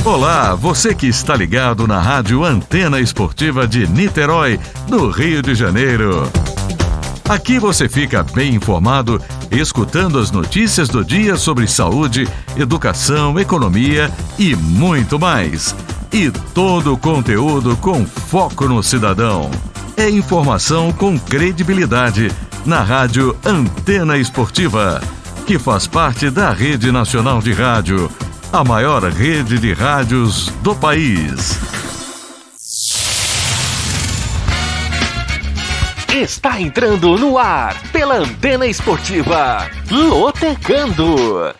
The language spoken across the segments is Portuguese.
Olá, você que está ligado na Rádio Antena Esportiva de Niterói, no Rio de Janeiro. Aqui você fica bem informado, escutando as notícias do dia sobre saúde, educação, economia e muito mais. E todo o conteúdo com foco no cidadão. É informação com credibilidade na Rádio Antena Esportiva, que faz parte da Rede Nacional de Rádio, a maior rede de rádios do país. Está entrando no ar, pela Antena Esportiva, Lotecando.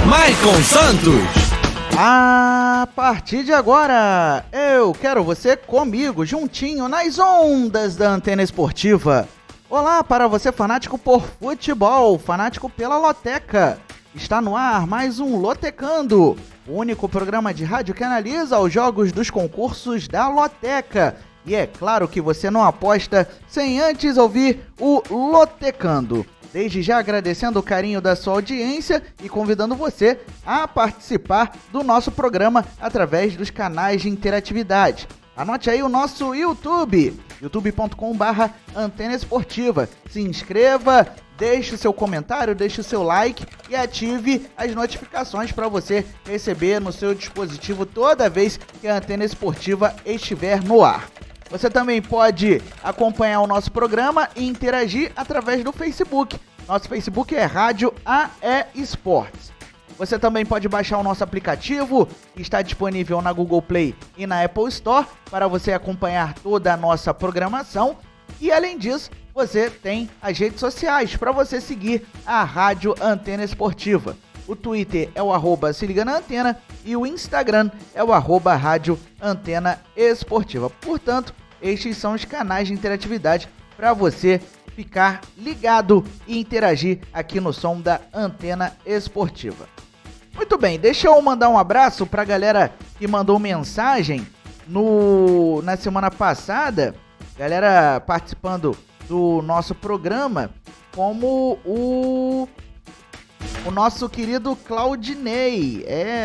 Maicon Santos. A partir de agora, eu quero você comigo, juntinho, nas ondas da Antena Esportiva. Olá para você fanático por futebol, fanático pela Loteca. Está no ar mais um Lotecando, o único programa de rádio que analisa os jogos dos concursos da Loteca. E é claro que você não aposta sem antes ouvir o Lotecando. Desde já agradecendo o carinho da sua audiência e convidando você a participar do nosso programa através dos canais de interatividade. Anote aí o nosso YouTube, youtube.com/Antena Esportiva. Se inscreva, deixe o seu comentário, deixe o seu like e ative as notificações para você receber no seu dispositivo toda vez que a Antena Esportiva estiver no ar. Você também pode acompanhar o nosso programa e interagir através do Facebook. Nosso Facebook é Rádio AE Esportes. Você também pode baixar o nosso aplicativo, que está disponível na Google Play e na Apple Store, para você acompanhar toda a nossa programação. E além disso, você tem as redes sociais para você seguir a Rádio Antena Esportiva. O Twitter é o @se liga na antena e o Instagram é o @Rádio Antena Esportiva. Portanto, estes são os canais de interatividade para você ficar ligado e interagir aqui no som da Antena Esportiva. Muito bem, deixa eu mandar um abraço para a galera que mandou mensagem na semana passada, galera participando do nosso programa, como o nosso querido Claudinei,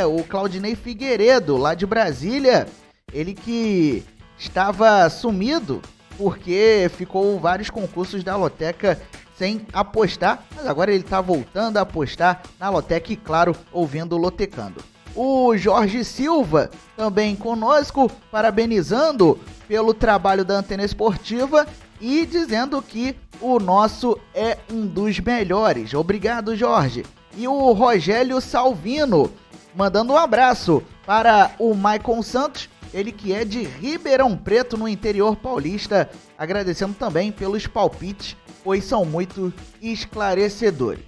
o Claudinei Figueiredo, lá de Brasília, ele que estava sumido porque ficou vários concursos da Loteca sem apostar, mas agora ele está voltando a apostar na Loteca e, claro, ouvindo o Lotecando. O Jorge Silva também conosco, parabenizando pelo trabalho da Antena Esportiva e dizendo que o nosso é um dos melhores. Obrigado, Jorge. E o Rogério Salvino, mandando um abraço para o Maicon Santos, ele que é de Ribeirão Preto, no interior paulista, agradecendo também pelos palpites, pois são muito esclarecedores.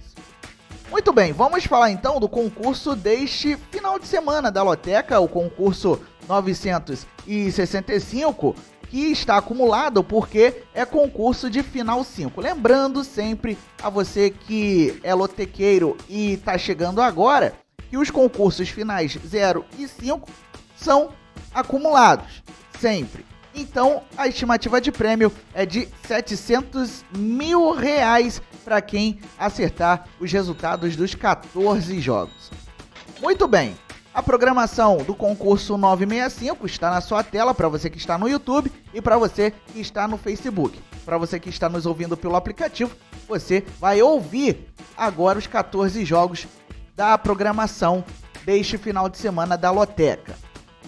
Muito bem, vamos falar então do concurso deste final de semana da Loteca, o concurso 965, que está acumulado porque é concurso de final 5. Lembrando sempre a você que é lotequeiro e está chegando agora, que os concursos finais 0 e 5 são acumulados, sempre. Então, a estimativa de prêmio é de R$700 mil para quem acertar os resultados dos 14 jogos. Muito bem, a programação do concurso 965 está na sua tela para você que está no YouTube e para você que está no Facebook. Para você que está nos ouvindo pelo aplicativo, você vai ouvir agora os 14 jogos da programação deste final de semana da Loteca.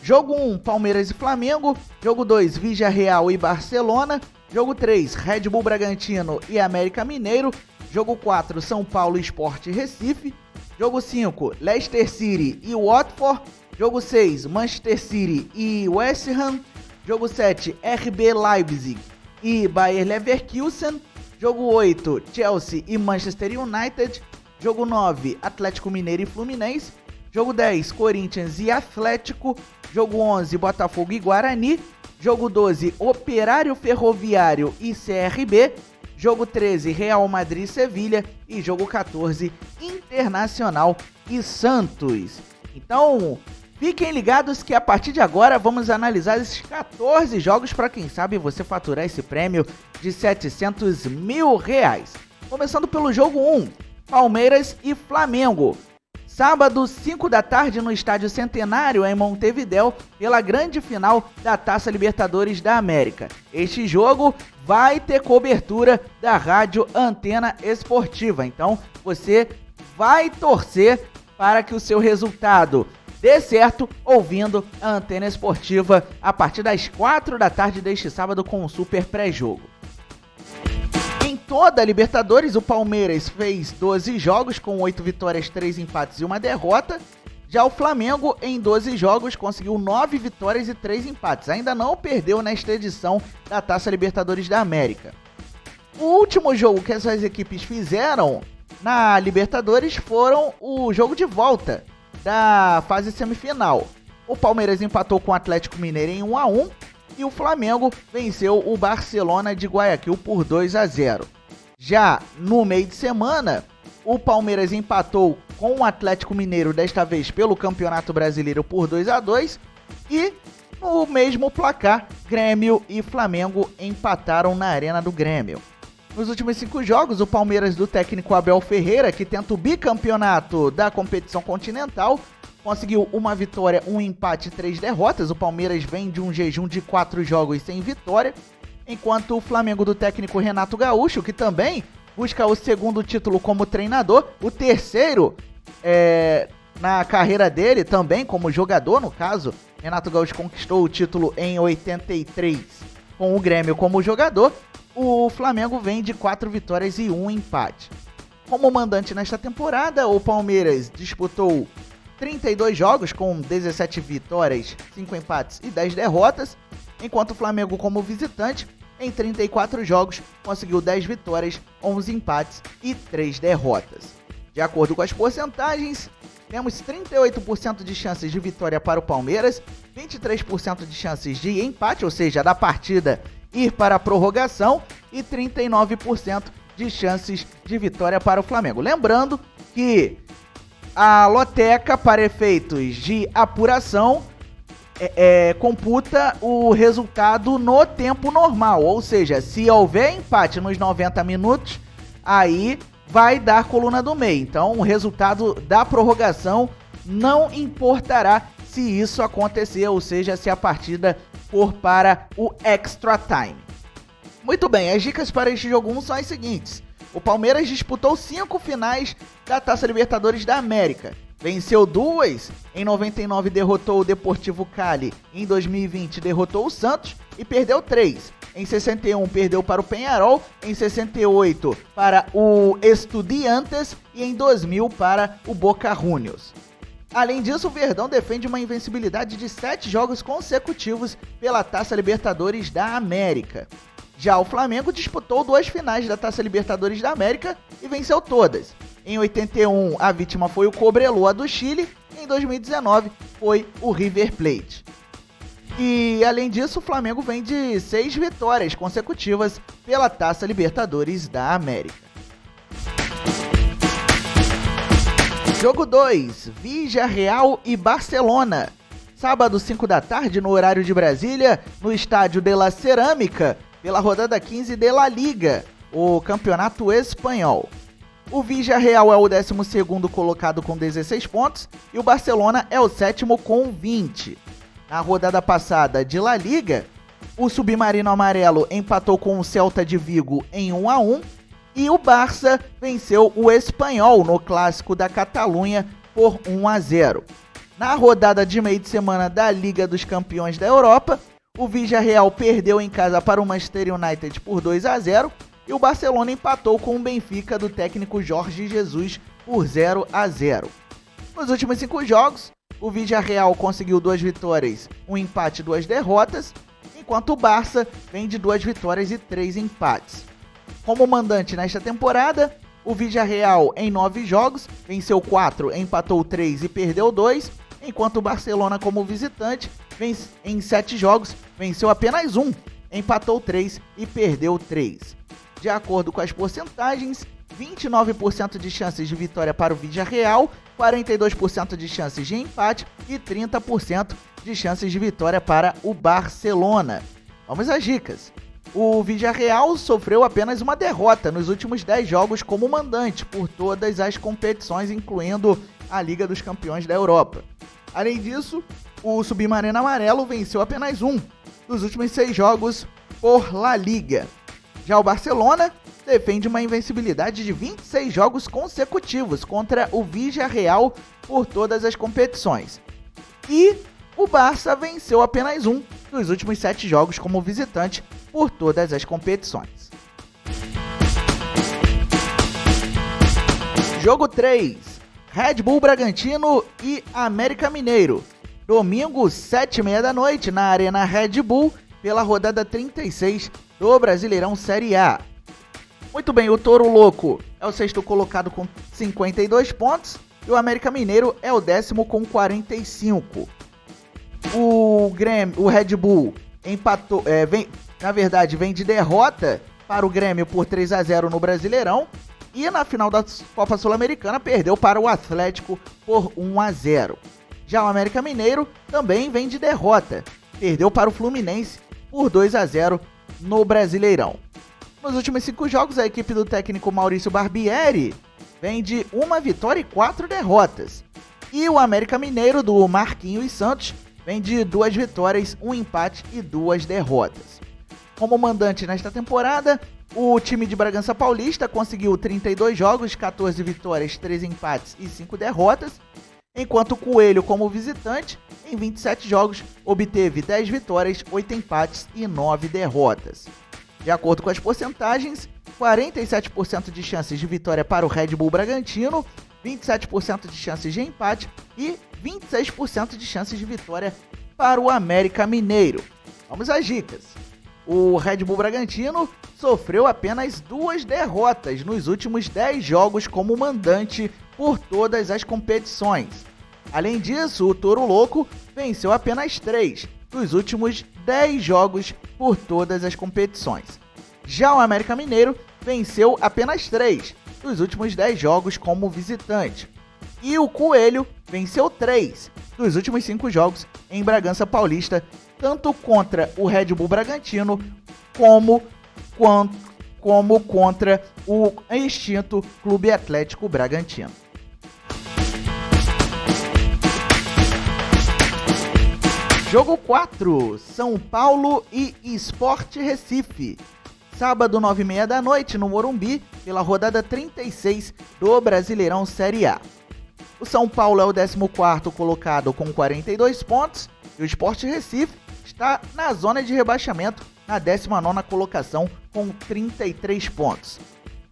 Jogo 1, Palmeiras e Flamengo. Jogo 2, Villarreal e Barcelona. Jogo 3, Red Bull Bragantino e América Mineiro. Jogo 4, São Paulo Sport Recife. Jogo 5, Leicester City e Watford. Jogo 6, Manchester City e West Ham. Jogo 7, RB Leipzig e Bayer Leverkusen. Jogo 8, Chelsea e Manchester United. Jogo 9, Atlético Mineiro e Fluminense. Jogo 10, Corinthians e Atlético. Jogo 11, Botafogo e Guarani. Jogo 12, Operário Ferroviário e CRB. Jogo 13, Real Madrid e Sevilha. E jogo 14, Internacional e Santos. Então, fiquem ligados que a partir de agora vamos analisar esses 14 jogos para quem sabe você faturar esse prêmio de R$700 mil. Começando pelo jogo 1. Palmeiras e Flamengo. Sábado, 5 da tarde, no Estádio Centenário, em Montevidéu, pela grande final da Taça Libertadores da América. Este jogo vai ter cobertura da Rádio Antena Esportiva. Então, você vai torcer para que o seu resultado dê certo ouvindo a Antena Esportiva a partir das 4 da tarde deste sábado com um super pré-jogo. Em toda a Libertadores, o Palmeiras fez 12 jogos com 8 vitórias, 3 empates e 1 derrota. Já o Flamengo, em 12 jogos, conseguiu 9 vitórias e 3 empates. Ainda não perdeu nesta edição da Taça Libertadores da América. O último jogo que essas equipes fizeram na Libertadores foram o jogo de volta da fase semifinal. O Palmeiras empatou com o Atlético Mineiro em 1-1 e o Flamengo venceu o Barcelona de Guayaquil por 2-0. Já no meio de semana, o Palmeiras empatou com o Atlético Mineiro, desta vez pelo Campeonato Brasileiro, por 2-2. E no mesmo placar, Grêmio e Flamengo empataram na Arena do Grêmio. Nos últimos 5 jogos, o Palmeiras do técnico Abel Ferreira, que tenta o bicampeonato da competição continental, conseguiu uma vitória, um empate e 3 derrotas. O Palmeiras vem de um jejum de 4 jogos sem vitória, enquanto o Flamengo do técnico Renato Gaúcho, que também busca o segundo título como treinador, o terceiro na carreira dele, também como jogador, no caso. Renato Gaúcho conquistou o título em 83 com o Grêmio como jogador. O Flamengo vem de 4 vitórias e 1 empate. Como mandante nesta temporada, o Palmeiras disputou 32 jogos com 17 vitórias, 5 empates e 10 derrotas, enquanto o Flamengo, como visitante, em 34 jogos, conseguiu 10 vitórias, 11 empates e 3 derrotas. De acordo com as porcentagens, temos 38% de chances de vitória para o Palmeiras, 23% de chances de empate, ou seja, da partida ir para a prorrogação, e 39% de chances de vitória para o Flamengo. Lembrando que a loteca, para efeitos de apuração, computa o resultado no tempo normal, ou seja, se houver empate nos 90 minutos, aí vai dar coluna do meio. Então, o resultado da prorrogação não importará se isso acontecer, ou seja, se a partida for para o extra time. Muito bem, as dicas para este jogo 1 são as seguintes. O Palmeiras disputou 5 finais da Taça Libertadores da América. Venceu 2, em 99 derrotou o Deportivo Cali, em 2020 derrotou o Santos e perdeu 3. Em 61 perdeu para o Peñarol, em 68 para o Estudiantes e em 2000 para o Boca Juniors. Além disso, o Verdão defende uma invencibilidade de 7 jogos consecutivos pela Taça Libertadores da América. Já o Flamengo disputou 2 finais da Taça Libertadores da América e venceu todas. Em 81, a vítima foi o Cobreloa do Chile, e em 2019 foi o River Plate. E, além disso, o Flamengo vem de 6 vitórias consecutivas pela Taça Libertadores da América. Jogo 2, Villarreal e Barcelona. Sábado, 5 da tarde, no horário de Brasília, no Estádio de la Cerâmica, pela rodada 15 de La Liga, o campeonato espanhol. O Villarreal é o 12º colocado com 16 pontos e o Barcelona é o 7º com 20. Na rodada passada de La Liga, o Submarino Amarelo empatou com o Celta de Vigo em 1-1 e o Barça venceu o Espanhol no Clássico da Catalunha por 1-0. Na rodada de meio de semana da Liga dos Campeões da Europa, o Villarreal perdeu em casa para o Manchester United por 2-0 e o Barcelona empatou com o Benfica do técnico Jorge Jesus por 0-0. Nos últimos 5 jogos, o Villarreal conseguiu 2 vitórias, 1 empate e 2 derrotas, enquanto o Barça vem de 2 vitórias e 3 empates. Como mandante nesta temporada, o Villarreal em 9 jogos venceu 4, empatou 3 e perdeu 2, enquanto o Barcelona, como visitante, em 7 jogos venceu apenas 1, empatou 3 e perdeu 3. De acordo com as porcentagens, 29% de chances de vitória para o Villarreal, 42% de chances de empate e 30% de chances de vitória para o Barcelona. Vamos às dicas. o Villarreal sofreu apenas uma derrota nos últimos 10 jogos como mandante por todas as competições, incluindo a Liga dos Campeões da Europa. Além disso, o Submarino Amarelo venceu apenas um dos últimos 6 jogos por La Liga. Já o Barcelona defende uma invencibilidade de 26 jogos consecutivos contra o Villarreal por todas as competições. E o Barça venceu apenas um dos últimos 7 jogos como visitante por todas as competições. Jogo 3. Red Bull Bragantino e América Mineiro. Domingo, 7h30 da noite, na Arena Red Bull, pela rodada 36 do Brasileirão Série A. Muito bem, o Touro Louco é o sexto colocado com 52 pontos e o América Mineiro é o 10º com 45. O Red Bull empatou, vem de derrota para o Grêmio por 3-0 no Brasileirão e na final da Copa Sul-Americana perdeu para o Atlético por 1-0. Já o América Mineiro também vem de derrota, perdeu para o Fluminense por 2-0 no Brasileirão. Nos últimos 5 jogos, a equipe do técnico Maurício Barbieri vem de 1 vitória e 4 derrotas. E o América Mineiro do Marquinhos Santos vem de 2 vitórias, 1 empate e 2 derrotas. Como mandante nesta temporada, o time de Bragança Paulista conseguiu 32 jogos, 14 vitórias, 3 empates e 5 derrotas, enquanto o Coelho, como visitante, em 27 jogos, obteve 10 vitórias, 8 empates e 9 derrotas. De acordo com as porcentagens, 47% de chances de vitória para o Red Bull Bragantino, 27% de chances de empate e 26% de chances de vitória para o América Mineiro. Vamos às dicas. O Red Bull Bragantino sofreu apenas 2 derrotas nos últimos 10 jogos como mandante por todas as competições. Além disso, o Touro Louco venceu apenas 3 dos últimos 10 jogos por todas as competições. Já o América Mineiro venceu apenas 3 dos últimos 10 jogos como visitante. E o Coelho venceu 3 dos últimos 5 jogos em Bragança Paulista, tanto contra o Red Bull Bragantino como contra o extinto Clube Atlético Bragantino. Jogo 4, São Paulo e Sport Recife. Sábado, 9h30 da noite, no Morumbi, pela rodada 36 do Brasileirão Série A. O São Paulo é o 14º colocado com 42 pontos e o Sport Recife está na zona de rebaixamento, na 19ª colocação com 33 pontos.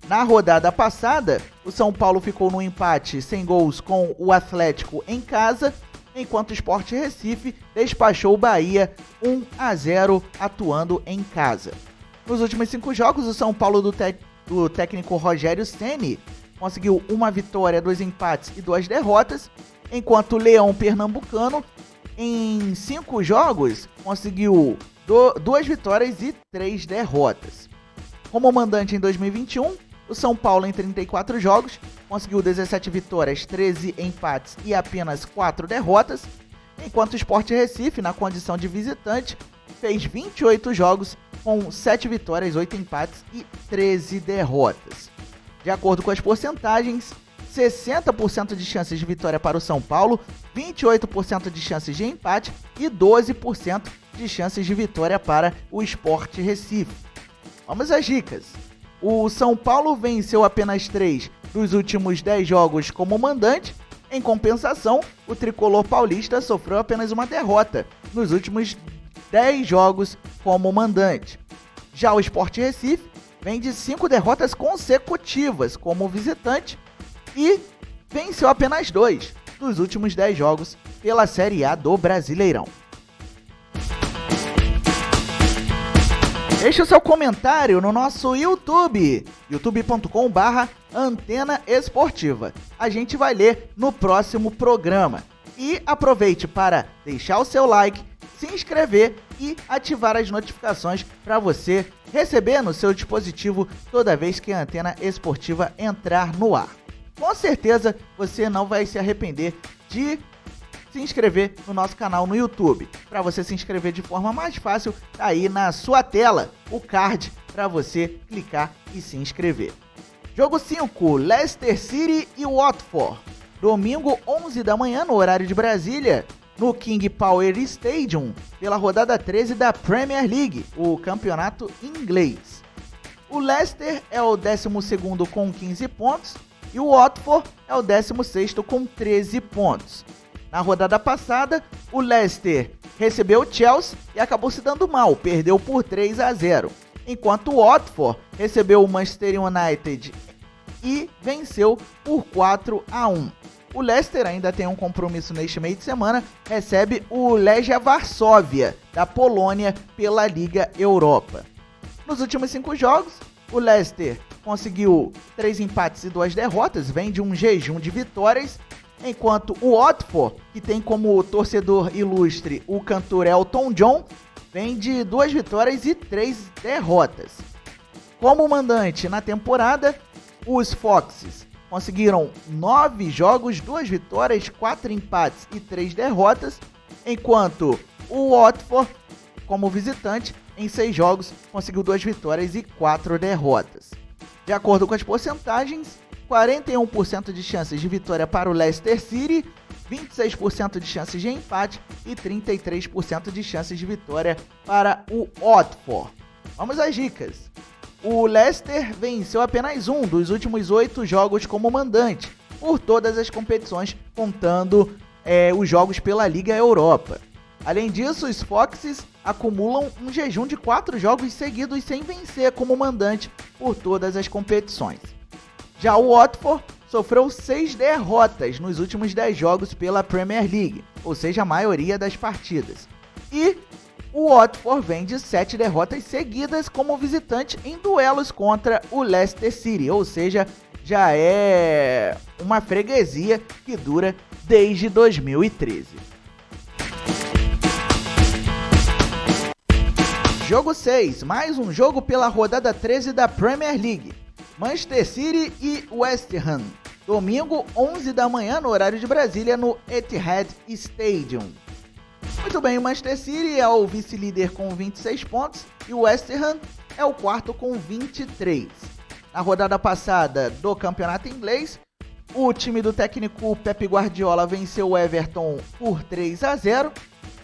Na rodada passada, o São Paulo ficou no empate sem gols com o Atlético em casa, enquanto o Sport Recife despachou o Bahia 1-0 atuando em casa. Nos últimos 5 jogos, o São Paulo do técnico Rogério Ceni conseguiu 1 vitória, 2 empates e 2 derrotas, enquanto o Leão Pernambucano, em 5 jogos, conseguiu 2 vitórias e 3 derrotas. Como mandante em 2021, o São Paulo, em 34 jogos, conseguiu 17 vitórias, 13 empates e apenas 4 derrotas, enquanto o Sport Recife, na condição de visitante, fez 28 jogos com 7 vitórias, 8 empates e 13 derrotas. De acordo com as porcentagens, 60% de chances de vitória para o São Paulo, 28% de chances de empate e 12% de chances de vitória para o Sport Recife. Vamos às dicas. O São Paulo venceu apenas 3 dos últimos 10 jogos como mandante. Em compensação, o tricolor paulista sofreu apenas uma derrota nos últimos 10 jogos como mandante. Já o Sport Recife vem de 5 derrotas consecutivas como visitante e venceu apenas 2 dos últimos 10 jogos pela Série A do Brasileirão. Deixe o seu comentário no nosso YouTube, youtube.com/Antena Esportiva. A gente vai ler no próximo programa. E aproveite para deixar o seu like, se inscrever e ativar as notificações para você receber no seu dispositivo toda vez que a Antena Esportiva entrar no ar. Com certeza você não vai se arrepender de se inscrever no nosso canal no YouTube. Para você se inscrever de forma mais fácil, tá aí na sua tela o card para você clicar e se inscrever. Jogo 5, Leicester City e Watford. Domingo, 11 da manhã, no horário de Brasília, no King Power Stadium, pela rodada 13 da Premier League, o campeonato inglês. O Leicester é o 12º com 15 pontos e o Watford é o 16º com 13 pontos. Na rodada passada, o Leicester recebeu o Chelsea e acabou se dando mal, perdeu por 3-0, enquanto o Watford recebeu o Manchester United e venceu por 4-1. O Leicester ainda tem um compromisso neste meio de semana, recebe o Legia Varsóvia, da Polônia, pela Liga Europa. Nos últimos 5 jogos, o Leicester conseguiu 3 empates e 2 derrotas, vem de um jejum de vitórias, enquanto o Watford, que tem como torcedor ilustre o cantor Elton John, vem de 2 vitórias e 3 derrotas. Como mandante na temporada, os Foxes conseguiram 9 jogos, 2 vitórias, 4 empates e 3 derrotas, enquanto o Watford, como visitante, em 6 jogos, conseguiu 2 vitórias e 4 derrotas. De acordo com as porcentagens, 41% de chances de vitória para o Leicester City, 26% de chances de empate e 33% de chances de vitória para o Watford. Vamos às dicas. O Leicester venceu apenas um dos últimos 8 jogos como mandante, por todas as competições, contando os jogos pela Liga Europa. Além disso, os Foxes acumulam um jejum de 4 jogos seguidos sem vencer como mandante por todas as competições. Já o Watford sofreu 6 derrotas nos últimos 10 jogos pela Premier League, ou seja, a maioria das partidas. E o Watford vem de 7 derrotas seguidas como visitante em duelos contra o Leicester City, ou seja, já é uma freguesia que dura desde 2013. Jogo 6, mais um jogo pela rodada 13 da Premier League. Manchester City e West Ham. Domingo, 11 da manhã, no horário de Brasília, no Etihad Stadium. Muito bem, o Manchester City é o vice-líder com 26 pontos e o West Ham é o quarto com 23. Na rodada passada do campeonato inglês, o time do técnico Pep Guardiola venceu o Everton por 3-0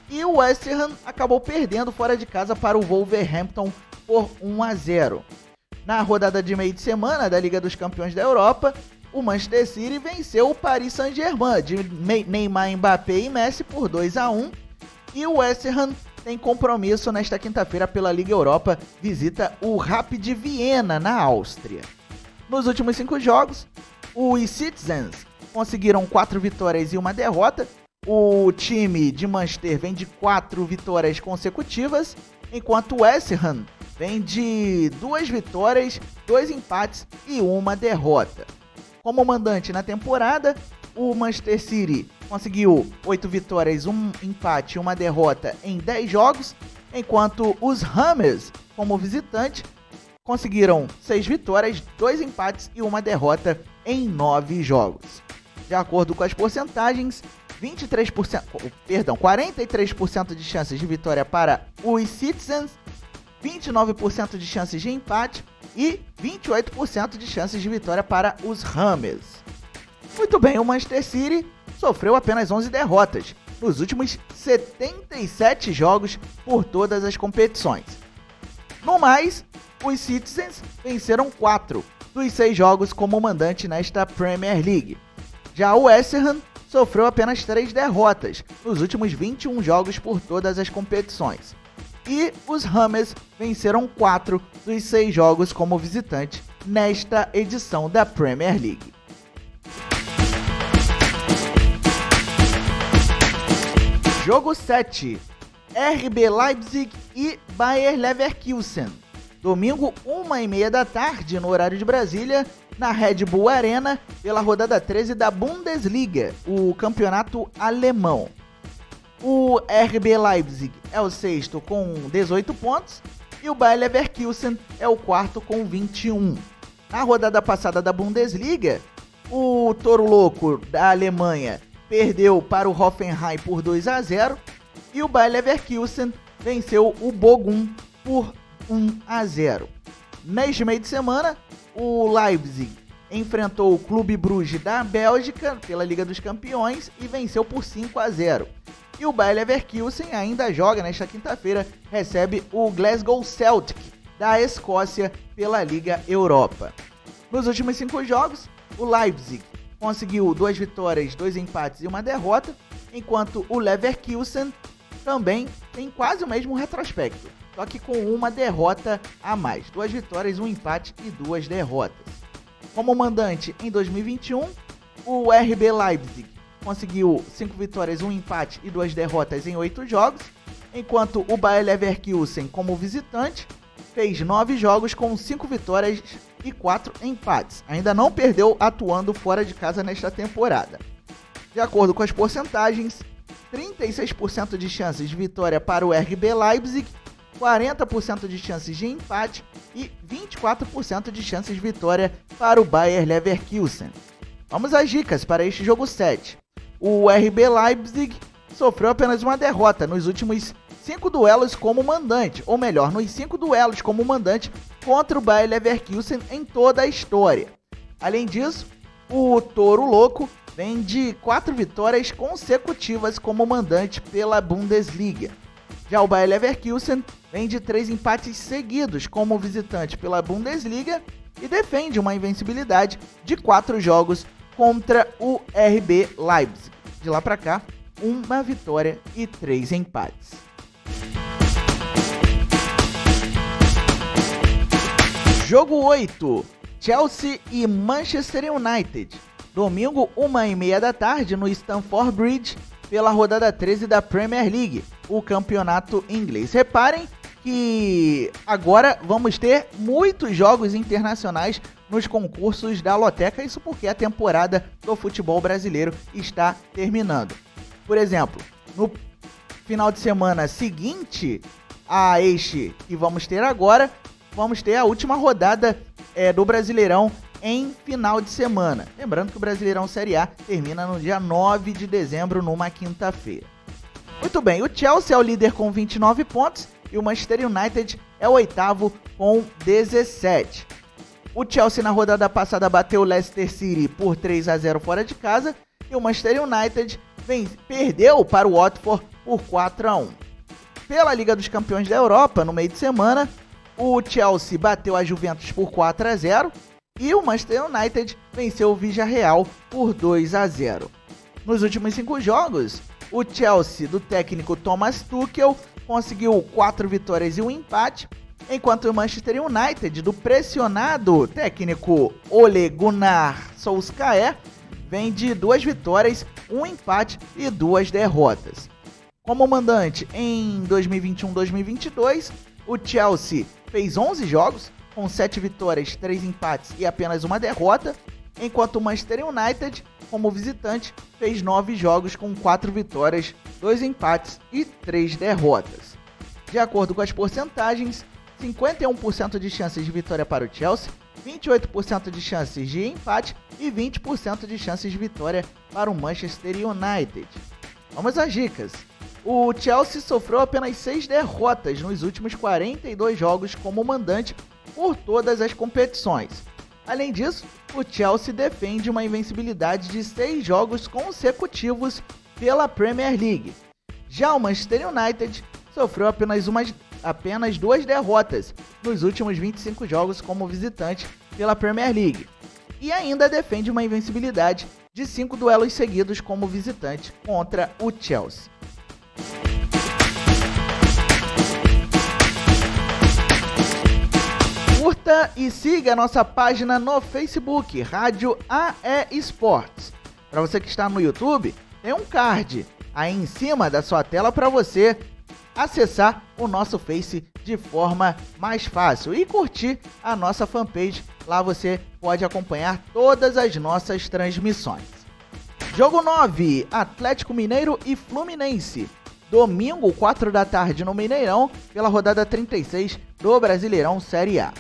e o West Ham acabou perdendo fora de casa para o Wolverhampton por 1-0. Na rodada de meio de semana da Liga dos Campeões da Europa, o Manchester City venceu o Paris Saint-Germain de Neymar, Mbappé e Messi por 2-1 e o West Ham tem compromisso nesta quinta-feira pela Liga Europa, visita o Rapid Viena na Áustria. Nos últimos 5 jogos, os Citizens conseguiram 4 vitórias e 1 derrota. O time de Manchester vem de 4 vitórias consecutivas, enquanto o West Ham vem de 2 vitórias, 2 empates e 1 derrota. Como mandante na temporada, o Manchester City conseguiu 8 vitórias, 1 empate e 1 derrota em 10 jogos, enquanto os Hammers, como visitante, conseguiram 6 vitórias, 2 empates e 1 derrota em 9 jogos. De acordo com as porcentagens, 43% de chances de vitória para os Citizens, 29% de chances de empate e 28% de chances de vitória para os Hammers. Muito bem, o Manchester City sofreu apenas 11 derrotas nos últimos 77 jogos por todas as competições. No mais, os Citizens venceram 4 dos 6 jogos como mandante nesta Premier League. Já o West Ham sofreu apenas 3 derrotas nos últimos 21 jogos por todas as competições. E os Hammers venceram 4 dos 6 jogos como visitante nesta edição da Premier League. Jogo 7. RB Leipzig e Bayer Leverkusen. Domingo, 1h30 da tarde, no horário de Brasília, na Red Bull Arena, pela rodada 13 da Bundesliga, o campeonato alemão. O RB Leipzig é o sexto com 18 pontos e o Bayer Leverkusen é o quarto com 21. Na rodada passada da Bundesliga, o Toro Louco da Alemanha perdeu para o Hoffenheim por 2-0 e o Bayer Leverkusen venceu o Bochum por 1-0. Neste meio de semana, o Leipzig enfrentou o Clube Bruges da Bélgica pela Liga dos Campeões e venceu por 5-0. E o Bayer Leverkusen ainda joga nesta quinta-feira, recebe o Glasgow Celtic da Escócia pela Liga Europa. Nos últimos 5 jogos, o Leipzig conseguiu 2 vitórias, 2 empates e 1 derrota, enquanto o Leverkusen também tem quase o mesmo retrospecto, só que com 1 derrota a mais, 2 vitórias, 1 empate e 2 derrotas. Como mandante em 2021, o RB Leipzig conseguiu 5 vitórias, 1 empate e 2 derrotas em 8 jogos, enquanto o Bayer Leverkusen, como visitante, fez 9 jogos com 5 vitórias e 4 empates. Ainda não perdeu atuando fora de casa nesta temporada. De acordo com as porcentagens, 36% de chances de vitória para o RB Leipzig, 40% de chances de empate e 24% de chances de vitória para o Bayer Leverkusen. Vamos às dicas para este jogo 7. O RB Leipzig sofreu apenas 1 derrota nos últimos 5 duelos como mandante, ou melhor, nos 5 duelos como mandante contra o Bayer Leverkusen em toda a história. Além disso, o Touro Louco vem de 4 vitórias consecutivas como mandante pela Bundesliga. Já o Bayer Leverkusen vem de 3 empates seguidos como visitante pela Bundesliga e defende uma invencibilidade de 4 jogos contra o RB Leipzig. De lá para cá, 1 vitória e 3 empates. Jogo 8, Chelsea e Manchester United. Domingo, 1h30 da tarde, no Stamford Bridge, pela rodada 13 da Premier League, o campeonato inglês. Reparem que agora vamos ter muitos jogos internacionais nos concursos da Loteca, isso porque a temporada do futebol brasileiro está terminando. Por exemplo, no final de semana seguinte a este que vamos ter agora, vamos ter a última rodada do Brasileirão em final de semana. Lembrando que o Brasileirão Série A termina no dia 9 de dezembro, numa quinta-feira. Muito bem, o Chelsea é o líder com 29 pontos e o Manchester United é o 8º com 17. O Chelsea na rodada passada bateu o Leicester City por 3-0 fora de casa e o Manchester United perdeu para o Watford por 4-1. Pela Liga dos Campeões da Europa, no meio de semana, o Chelsea bateu a Juventus por 4-0 e o Manchester United venceu o Villarreal por 2-0. Nos últimos 5 jogos, o Chelsea do técnico Thomas Tuchel conseguiu 4 vitórias e 1 empate, enquanto o Manchester United do pressionado técnico Ole Gunnar Solskjaer vem de 2 vitórias, 1 empate e 2 derrotas. Como mandante em 2021-2022, o Chelsea fez 11 jogos, com 7 vitórias, 3 empates e apenas 1 derrota, enquanto o Manchester United, como visitante, fez 9 jogos com 4 vitórias, 2 empates e 3 derrotas. De acordo com as porcentagens, 51% de chances de vitória para o Chelsea, 28% de chances de empate e 20% de chances de vitória para o Manchester United. Vamos às dicas. O Chelsea sofreu apenas 6 derrotas nos últimos 42 jogos como mandante por todas as competições. Além disso, o Chelsea defende uma invencibilidade de 6 jogos consecutivos pela Premier League. Já o Manchester United sofreu apenas 2 derrotas nos últimos 25 jogos como visitante pela Premier League. E ainda defende uma invencibilidade de 5 duelos seguidos como visitante contra o Chelsea. Curta e siga a nossa página no Facebook, Rádio AE Esportes. Para você que está no YouTube, tem um card aí em cima da sua tela para você acessar o nosso Face de forma mais fácil e curtir a nossa fanpage. Lá você pode acompanhar todas as nossas transmissões. Jogo 9, Atlético Mineiro e Fluminense. Domingo, 4 da tarde no Mineirão, pela rodada 36 do Brasileirão Série A.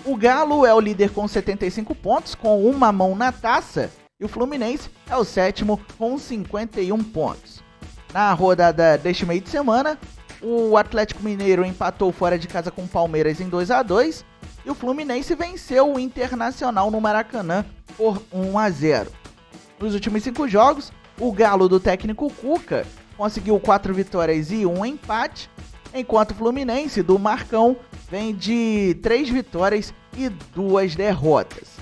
O Galo é o líder com 75 pontos, com uma mão na taça, e e o Fluminense é o sétimo com 51 pontos. Na rodada deste meio de semana, o Atlético Mineiro empatou fora de casa com o Palmeiras em 2-2 e o Fluminense venceu o Internacional no Maracanã por 1-0. Nos últimos 5 jogos, o Galo do técnico Cuca conseguiu 4 vitórias e 1 empate, enquanto o Fluminense do Marcão vem de 3 vitórias e 2 derrotas.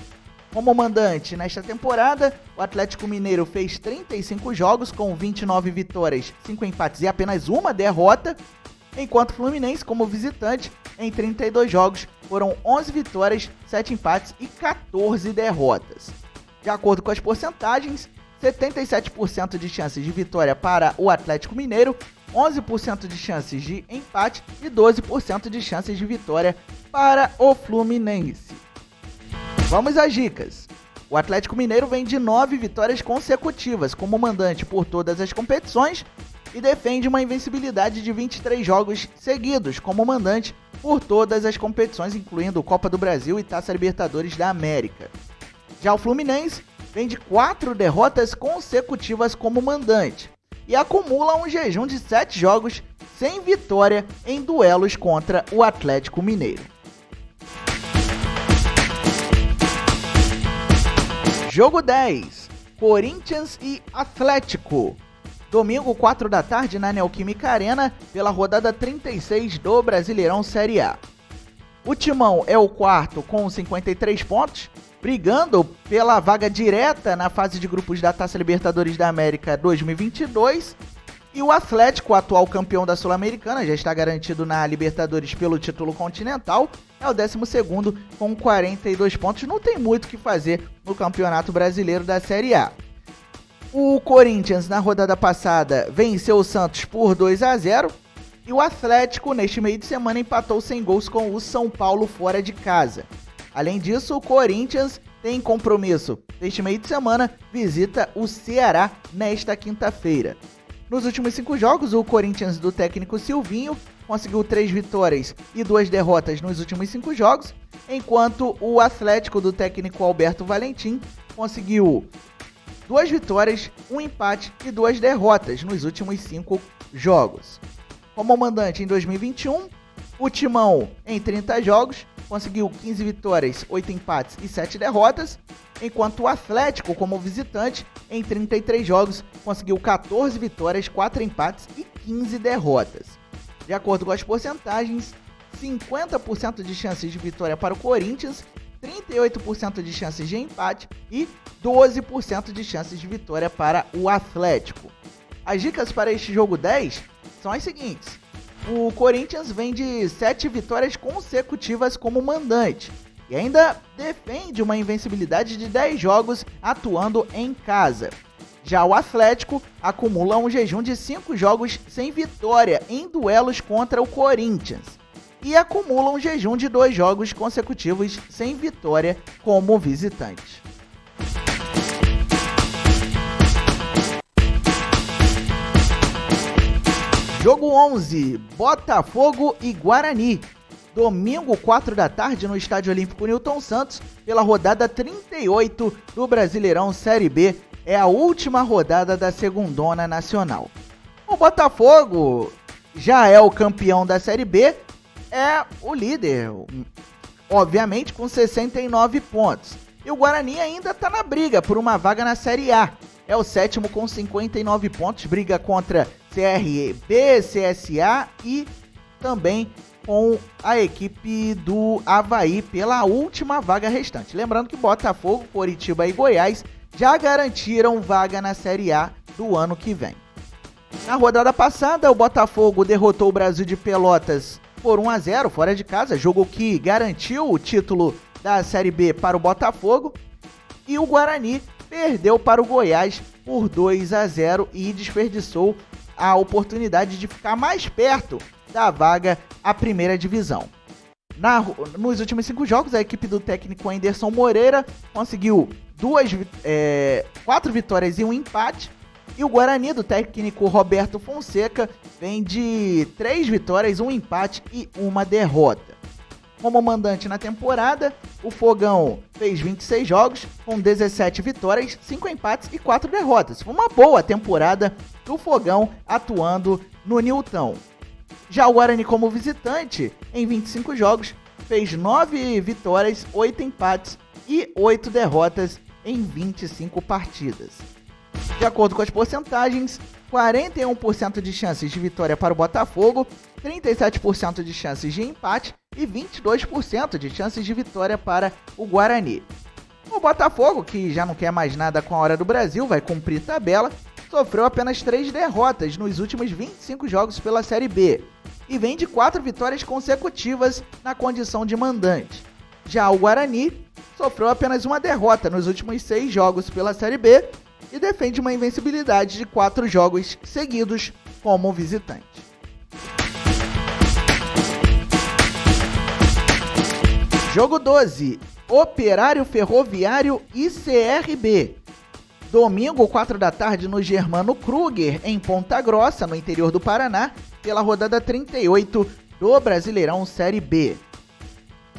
Como mandante nesta temporada, o Atlético Mineiro fez 35 jogos com 29 vitórias, 5 empates e apenas 1 derrota, enquanto o Fluminense, como visitante, em 32 jogos foram 11 vitórias, 7 empates e 14 derrotas. De acordo com as porcentagens, 77% de chances de vitória para o Atlético Mineiro, 11% de chances de empate e 12% de chances de vitória para o Fluminense. Vamos às dicas. O Atlético Mineiro vem de 9 vitórias consecutivas como mandante por todas as competições e defende uma invencibilidade de 23 jogos seguidos como mandante por todas as competições, incluindo Copa do Brasil e Taça Libertadores da América. Já o Fluminense vem de 4 derrotas consecutivas como mandante e acumula um jejum de 7 jogos sem vitória em duelos contra o Atlético Mineiro. Jogo 10, Corinthians e Atlético. Domingo, 4 da tarde, na Neoquímica Arena, pela rodada 36 do Brasileirão Série A. O Timão é o quarto com 53 pontos, brigando pela vaga direta na fase de grupos da Taça Libertadores da América 2022. E o Atlético, atual campeão da Sul-Americana, já está garantido na Libertadores pelo título continental, é o 12º com 42 pontos. Não tem muito o que fazer no Campeonato Brasileiro da Série A. O Corinthians, na rodada passada, venceu o Santos por 2-0. E o Atlético, neste meio de semana, empatou sem gols com o São Paulo fora de casa. Além disso, o Corinthians tem compromisso neste meio de semana, visita o Ceará nesta quinta-feira. Nos últimos 5 jogos, o Corinthians do técnico Silvinho conseguiu 3 vitórias e 2 derrotas nos últimos 5 jogos, enquanto o Atlético do técnico Alberto Valentim conseguiu 2 vitórias, 1 empate e 2 derrotas nos últimos 5 jogos. Como mandante em 2021, o Timão, em 30 jogos, conseguiu 15 vitórias, 8 empates e 7 derrotas, enquanto o Atlético, como visitante, em 33 jogos, conseguiu 14 vitórias, 4 empates e 15 derrotas. De acordo com as porcentagens, 50% de chances de vitória para o Corinthians, 38% de chances de empate e 12% de chances de vitória para o Atlético. As dicas para este jogo 10 são as seguintes. O Corinthians vem de 7 vitórias consecutivas como mandante e ainda defende uma invencibilidade de 10 jogos atuando em casa. Já o Atlético acumula um jejum de 5 jogos sem vitória em duelos contra o Corinthians e acumula um jejum de 2 jogos consecutivos sem vitória como visitante. Jogo 11, Botafogo e Guarani. Domingo, 4 da tarde, no Estádio Olímpico Newton Santos, pela rodada 38 do Brasileirão Série B. É a última rodada da Segundona Nacional. O Botafogo já é o campeão da Série B, é o líder, obviamente com 69 pontos. E o Guarani ainda está na briga por uma vaga na Série A. É o sétimo com 59 pontos, briga contra CRB, CSA e também com a equipe do Avaí pela última vaga restante. Lembrando que Botafogo, Coritiba e Goiás já garantiram vaga na Série A do ano que vem. Na rodada passada, o Botafogo derrotou o Brasil de Pelotas por 1-0 fora de casa, jogo que garantiu o título da Série B para o Botafogo, e o Guarani perdeu para o Goiás por 2-0 e desperdiçou a oportunidade de ficar mais perto da vaga à primeira divisão. Nos últimos 5 jogos, a equipe do técnico Anderson Moreira conseguiu 4 vitórias e 1 empate, e o Guarani do técnico Roberto Fonseca vem de 3 vitórias, 1 empate e 1 derrota. Como mandante na temporada, o Fogão fez 26 jogos, com 17 vitórias, 5 empates e 4 derrotas. Foi uma boa temporada do Fogão atuando no Newton. Já o Guarani como visitante, em 25 jogos, fez 9 vitórias, 8 empates e 8 derrotas em 25 partidas. De acordo com as porcentagens, 41% de chances de vitória para o Botafogo, 37% de chances de empate e 22% de chances de vitória para o Guarani. O Botafogo, que já não quer mais nada com a Hora do Brasil, vai cumprir tabela, sofreu apenas 3 derrotas nos últimos 25 jogos pela Série B e vem de 4 vitórias consecutivas na condição de mandante. Já o Guarani sofreu apenas uma derrota nos últimos 6 jogos pela Série B e defende uma invencibilidade de 4 jogos seguidos como visitante. Jogo 12, Operário Ferroviário e CRB. Domingo, 4 da tarde, no Germano Kruger, em Ponta Grossa, no interior do Paraná, pela rodada 38 do Brasileirão Série B.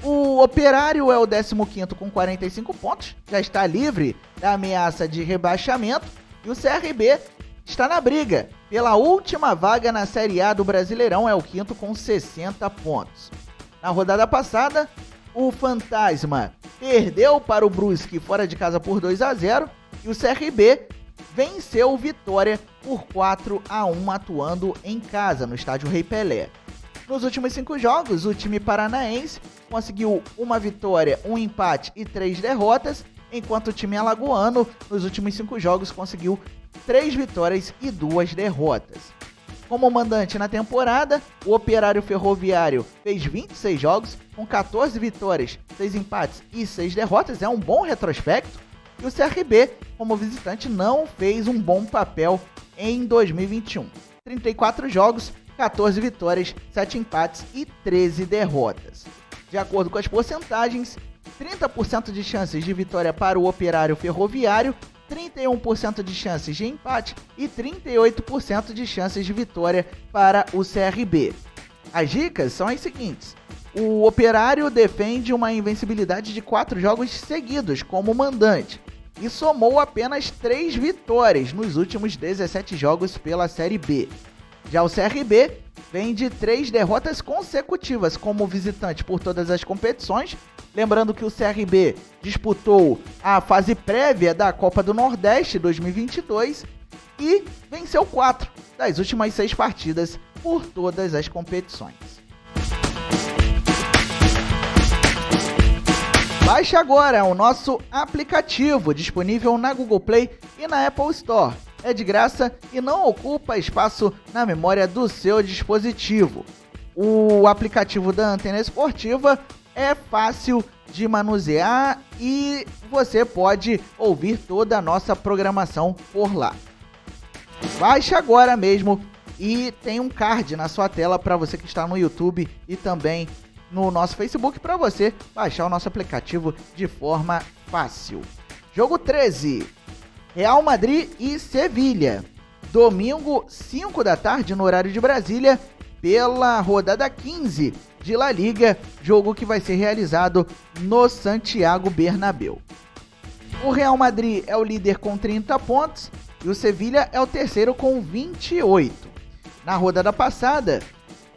O Operário é o 15º com 45 pontos, já está livre da ameaça de rebaixamento, e o CRB está na briga pela última vaga na Série A do Brasileirão, é o 5º com 60 pontos. Na rodada passada, o Fantasma perdeu para o Brusque fora de casa por 2-0 e o CRB venceu o Vitória por 4-1 atuando em casa no estádio Rei Pelé. Nos últimos 5 jogos, o time paranaense conseguiu uma vitória, um empate e 3 derrotas, enquanto o time alagoano, nos últimos 5 jogos, conseguiu 3 vitórias e 2 derrotas. Como mandante na temporada, o Operário Ferroviário fez 26 jogos, com 14 vitórias, 6 empates e 6 derrotas, é um bom retrospecto, e o CRB, como visitante, não fez um bom papel em 2021. 34 jogos, 14 vitórias, 7 empates e 13 derrotas. De acordo com as porcentagens, 30% de chances de vitória para o Operário Ferroviário, 31% de chances de empate e 38% de chances de vitória para o CRB. As dicas são as seguintes: o Operário defende uma invencibilidade de 4 jogos seguidos como mandante e somou apenas 3 vitórias nos últimos 17 jogos pela Série B. Já o CRB vem de 3 derrotas consecutivas como visitante por todas as competições. Lembrando que o CRB disputou a fase prévia da Copa do Nordeste 2022 e venceu 4 das últimas 6 partidas por todas as competições. Baixe agora o nosso aplicativo disponível na Google Play e na Apple Store. É de graça e não ocupa espaço na memória do seu dispositivo. O aplicativo da Antena Esportiva é fácil de manusear e você pode ouvir toda a nossa programação por lá. Baixe agora mesmo e tem um card na sua tela para você que está no YouTube e também no nosso Facebook para você baixar o nosso aplicativo de forma fácil. Jogo 13, Real Madrid e Sevilha. Domingo, 5 da tarde, no horário de Brasília, pela rodada 15 de La Liga, jogo que vai ser realizado no Santiago Bernabéu. O Real Madrid é o líder com 30 pontos e o Sevilha é o terceiro com 28. Na rodada passada,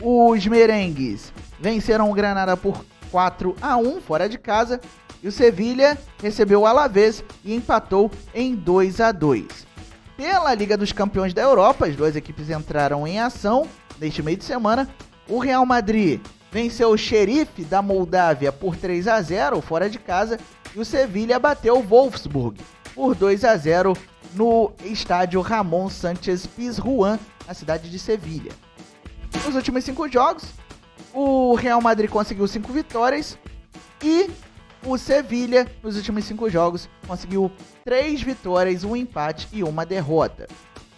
os merengues venceram o Granada por 4-1 fora de casa e o Sevilha recebeu o Alavés e empatou em 2-2. Pela Liga dos Campeões da Europa, as duas equipes entraram em ação neste meio de semana. O Real Madrid venceu o Sheriff da Moldávia por 3-0 fora de casa e o Sevilha bateu o Wolfsburg por 2-0 no estádio Ramon Sánchez Pizjuán, na cidade de Sevilha. Nos últimos 5 jogos, o Real Madrid conseguiu 5 vitórias e o Sevilha, nos últimos 5 jogos, conseguiu 3 vitórias, 1 empate e 1 derrota.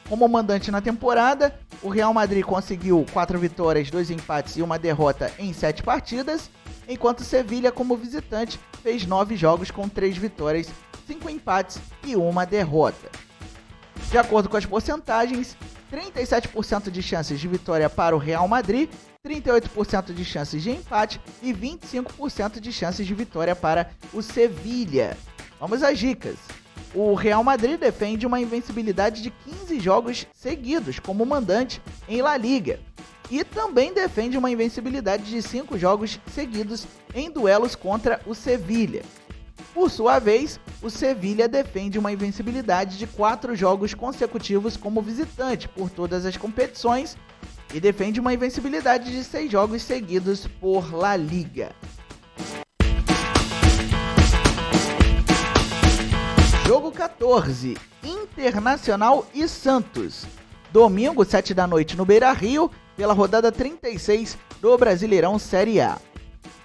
Como mandante na temporada, o Real Madrid conseguiu 4 vitórias, 2 empates e 1 derrota em 7 partidas, enquanto o Sevilha, como visitante, fez 9 jogos com 3 vitórias, 5 empates e 1 derrota. De acordo com as porcentagens, 37% de chances de vitória para o Real Madrid, 38% de chances de empate e 25% de chances de vitória para o Sevilha. Vamos às dicas. O Real Madrid defende uma invencibilidade de 15 jogos seguidos como mandante em La Liga. E também defende uma invencibilidade de 5 jogos seguidos em duelos contra o Sevilha. Por sua vez, o Sevilha defende uma invencibilidade de 4 jogos consecutivos como visitante por todas as competições e defende uma invencibilidade de 6 jogos seguidos por La Liga. Jogo 14, Internacional e Santos. Domingo, 7 da noite no Beira-Rio, pela rodada 36 do Brasileirão Série A.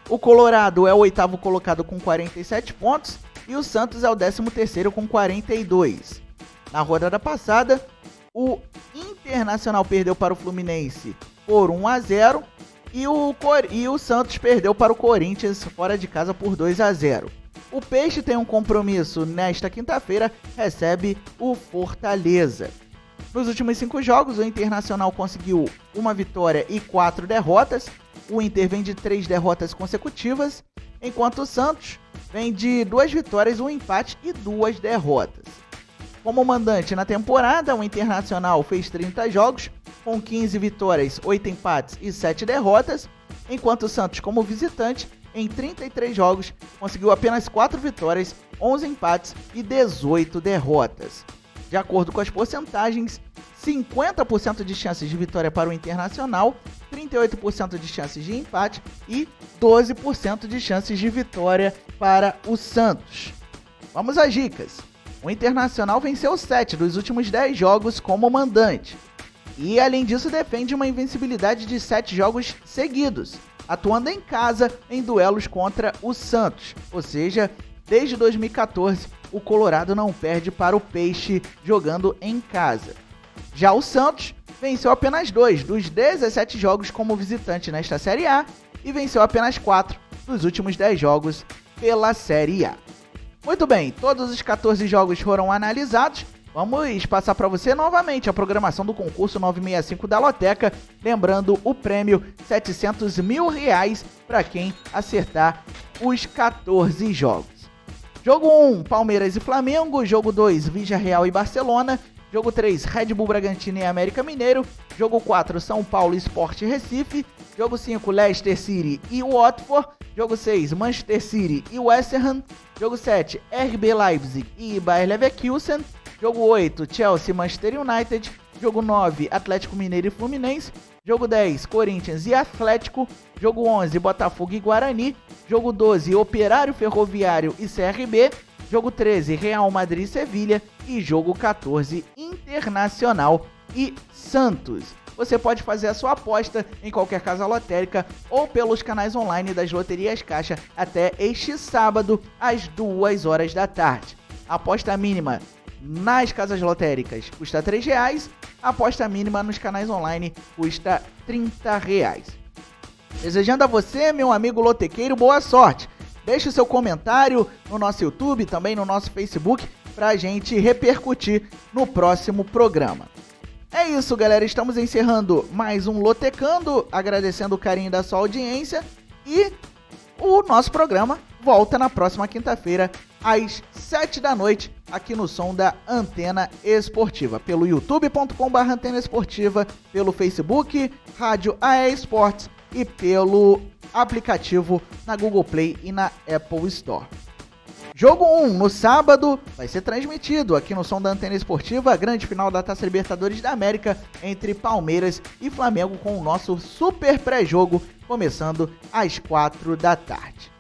O Colorado é o 8º colocado com 47 pontos e o Santos é o 13º com 42. Na rodada passada, o Internacional perdeu para o Fluminense por 1-0 e o Santos perdeu para o Corinthians fora de casa por 2-0. O Peixe tem um compromisso nesta quinta-feira, recebe o Fortaleza. Nos últimos 5 jogos, o Internacional conseguiu 1 vitória e 4 derrotas. O Inter vem de 3 derrotas consecutivas, enquanto o Santos vem de 2 vitórias, 1 empate e 2 derrotas. Como mandante na temporada, o Internacional fez 30 jogos, com 15 vitórias, 8 empates e 7 derrotas, enquanto o Santos, como visitante, em 33 jogos, conseguiu apenas 4 vitórias, 11 empates e 18 derrotas. De acordo com as porcentagens, 50% de chances de vitória para o Internacional, 38% de chances de empate e 12% de chances de vitória para o Santos. Vamos às dicas. O Internacional venceu 7 dos últimos 10 jogos como mandante. E, além disso, defende uma invencibilidade de 7 jogos seguidos, atuando em casa em duelos contra o Santos. Ou seja, desde 2014, o Colorado não perde para o Peixe jogando em casa. Já o Santos venceu apenas 2 dos 17 jogos como visitante nesta Série A e venceu apenas 4 dos últimos 10 jogos pela Série A. Muito bem, todos os 14 jogos foram analisados. Vamos passar para você novamente a programação do concurso 965 da Loteca, lembrando o prêmio R$700 mil para quem acertar os 14 jogos. Jogo 1, Palmeiras e Flamengo. Jogo 2, Villarreal e Barcelona. Jogo 3, Red Bull Bragantino e América Mineiro. Jogo 4, São Paulo e Sport Recife. Jogo 5, Leicester City e Watford. Jogo 6, Manchester City e West Ham. Jogo 7, RB Leipzig e Bayer Leverkusen. Jogo 8, Chelsea e Manchester United. Jogo 9, Atlético Mineiro e Fluminense. Jogo 10, Corinthians e Atlético. Jogo 11, Botafogo e Guarani. Jogo 12, Operário Ferroviário e CRB. Jogo 13, Real Madrid e Sevilha. E jogo 14, Internacional e Santos. Você pode fazer a sua aposta em qualquer casa lotérica ou pelos canais online das Loterias Caixa até este sábado, às 2 horas da tarde. A aposta mínima nas casas lotéricas custa R$3, a aposta mínima nos canais online custa R$30. Desejando a você, meu amigo lotequeiro, boa sorte. Deixe o seu comentário no nosso YouTube, também no nosso Facebook, pra gente repercutir no próximo programa. É isso, galera, estamos encerrando mais um Lotecando, agradecendo o carinho da sua audiência e o nosso programa volta na próxima quinta-feira, às 7 da noite, aqui no som da Antena Esportiva, pelo youtube.com/Antena Esportiva, pelo Facebook, Rádio AE Esportes e pelo aplicativo na Google Play e na Apple Store. Jogo 1, no sábado, vai ser transmitido aqui no som da Antena Esportiva, a grande final da Taça Libertadores da América entre Palmeiras e Flamengo, com o nosso super pré-jogo começando às 4 da tarde.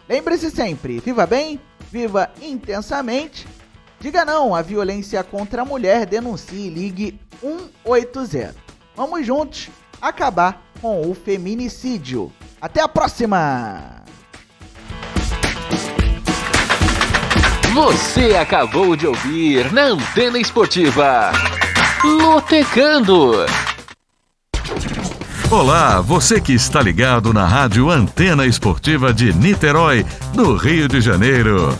Lembre-se sempre, viva bem, viva intensamente, diga não à violência contra a mulher, denuncie e ligue 180. Vamos juntos acabar com o feminicídio. Até a próxima! Você acabou de ouvir na Antena Esportiva Lotecando. Olá, você que está ligado na Rádio Antena Esportiva de Niterói, no Rio de Janeiro.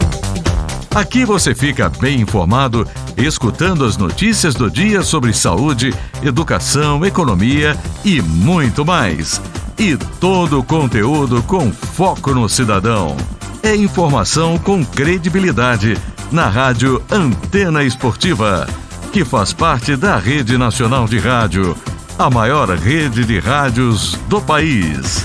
Aqui você fica bem informado, escutando as notícias do dia sobre saúde, educação, economia e muito mais. E todo o conteúdo com foco no cidadão. É informação com credibilidade na Rádio Antena Esportiva, que faz parte da Rede Nacional de Rádio, a maior rede de rádios do país.